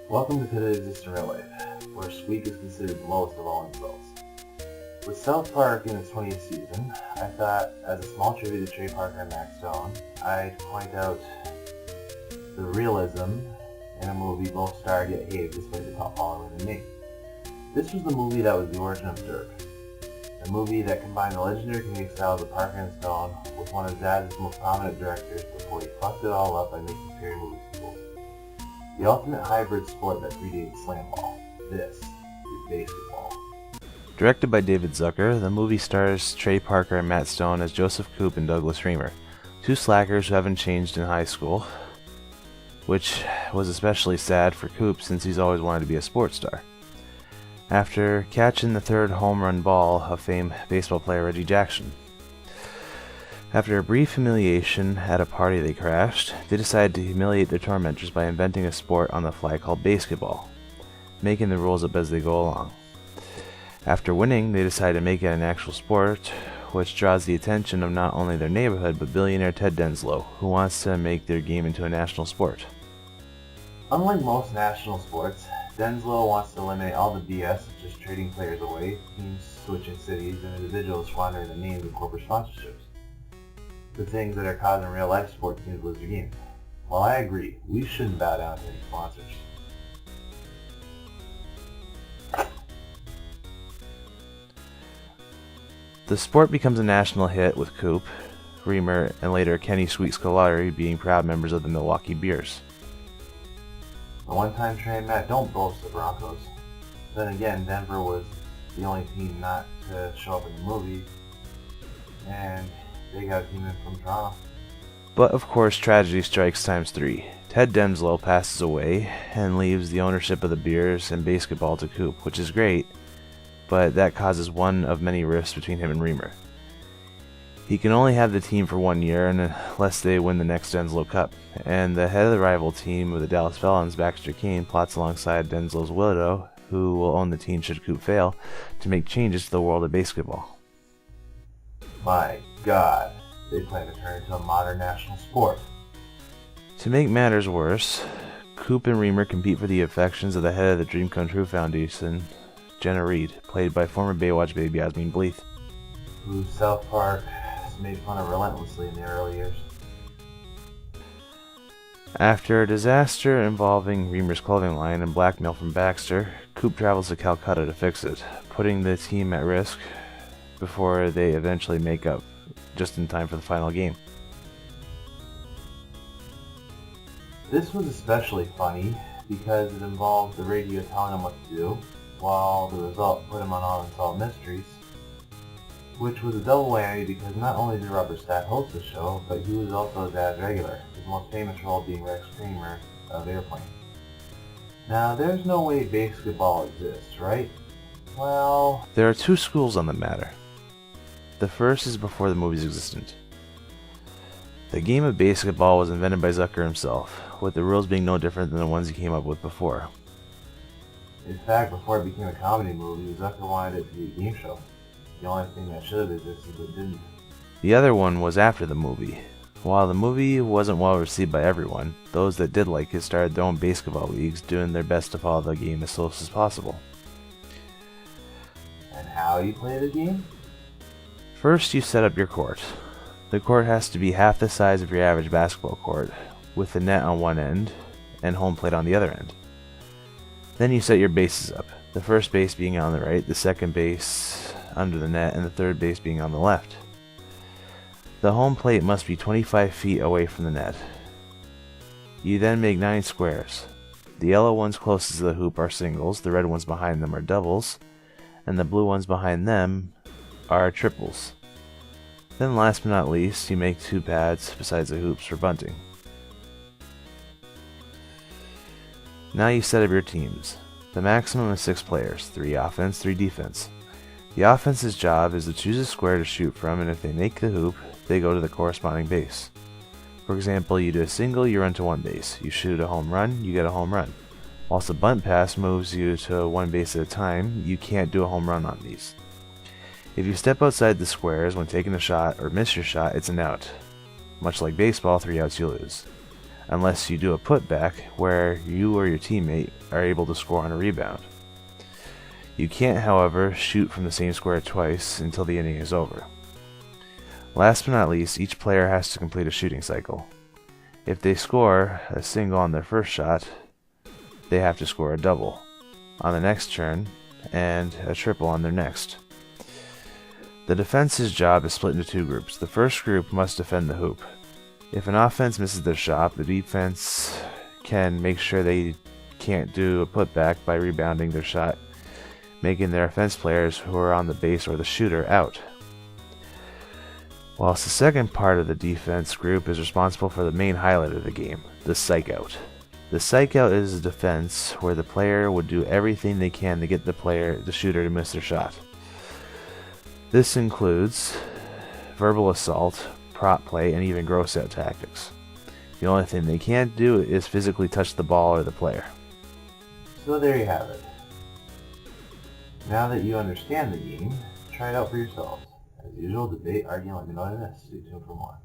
Welcome to Could It Exist in Real Life, where Squeak is considered the lowest of all insults. With South Park in its 20th season, I thought, as a small tribute to Trey Parker and Max Stone, I'd point out the realism in a movie both starred yet hated despite the top following than me. This was the movie that was the origin of Dirk. A movie that combined the legendary comedic styles of Parker and Stone with one of Zaz's most prominent directors before he fucked it all up by making scary movie sequels. The ultimate hybrid sport that predated slam ball. This is basketball. Directed by David Zucker, the movie stars Trey Parker and Matt Stone as Joseph Coop and Douglas Reamer, two slackers who haven't changed in high school, which was especially sad for Coop since he's always wanted to be a sports star. After catching the third home run ball of famed baseball player Reggie Jackson. After a brief humiliation at a party they crashed, they decided to humiliate their tormentors by inventing a sport on the fly called basketball, making the rules up as they go along. After winning, they decided to make it an actual sport, which draws the attention of not only their neighborhood, but billionaire Ted Denslow, who wants to make their game into a national sport. Unlike most national sports, Denslow wants to eliminate all the BS such as trading players away, teams switching cities, and individuals squandering the names of corporate sponsorships. The things that are causing real-life sports teams lose their game. While I agree, we shouldn't bow down to any sponsors. The sport becomes a national hit with Coop, Reamer, and later Kenny Sweet Scolari being proud members of the Milwaukee Bears. The one-time train Matt don't boast the Broncos. Then again, Denver was the only team not to show up in the movie, and they got a team in from Toronto. But of course, tragedy strikes times 3. Ted Denslow passes away and leaves the ownership of the Bears and basketball to Coop, which is great, but that causes one of many rifts between him and Reamer. He can only have the team for 1 year unless they win the next Denslow Cup, and the head of the rival team of the Dallas Felons, Baxter Kane, plots alongside Denslow's widow, who will own the team should Coop fail, to make changes to the world of basketball. My God, they plan to turn it into a modern national sport. To make matters worse, Coop and Reamer compete for the affections of the head of the Dream Come True Foundation, Jenna Reed, played by former Baywatch baby Yasmin Bleeth, who South Park made fun of relentlessly in the early years. After a disaster involving Reamer's clothing line and blackmail from Baxter, Coop travels to Calcutta to fix it, putting the team at risk before they eventually make up, just in time for the final game. This was especially funny because it involved the radio telling him what to do, while the result put him on Unsolved Mysteries, which was a double whammy because not only did Robert Stack host the show, but he was also a Dad's regular, his most famous role being Rex Kramer of Airplane. Now, there's no way basketball exists, right? Well, there are two schools on the matter. The first is before the movie's existent. The game of basketball was invented by Zucker himself, with the rules being no different than the ones he came up with before. In fact, before it became a comedy movie, Zucker wanted it to be a game show. The only thing that should have existed but didn't. The other one was after the movie. While the movie wasn't well received by everyone, those that did like it started their own basketball leagues, doing their best to follow the game as close as possible. And how you play the game? First, you set up your court. The court has to be half the size of your average basketball court, with the net on one end and home plate on the other end. Then you set your bases up, the first base being on the right, the second base under the net, and the third base being on the left. The home plate must be 25 feet away from the net. You then make 9 squares. The yellow ones closest to the hoop are singles, the red ones behind them are doubles, and the blue ones behind them are triples. Then last but not least, you make 2 pads besides the hoops for bunting. Now you set up your teams. The maximum is 6 players, 3 offense, 3 defense. The offense's job is to choose a square to shoot from, and if they make the hoop, they go to the corresponding base. For example, you do a single, you run to one base. You shoot a home run, you get a home run. Whilst a bunt pass moves you to one base at a time, you can't do a home run on these. If you step outside the squares when taking a shot or miss your shot, it's an out. Much like baseball, 3 outs you lose. unless you do a putback where you or your teammate are able to score on a rebound. You can't, however, shoot from the same square twice until the inning is over. Last but not least, each player has to complete a shooting cycle. If they score a single on their first shot, they have to score a double on the next turn and a triple on their next. The defense's job is split into two groups. The first group must defend the hoop. If an offense misses their shot, the defense can make sure they can't do a putback by rebounding their shot, making their offense players who are on the base or the shooter out. Whilst the second part of the defense group is responsible for the main highlight of the game, the psych out. The psych out is a defense where the player would do everything they can to get the shooter to miss their shot. This includes verbal assault, prop play, and even gross out tactics. The only thing they can't do is physically touch the ball or the player. So there you have it. Now that you understand the game, try it out for yourselves. As usual, debate, argue, and let me know what I missed. Stay tuned for more.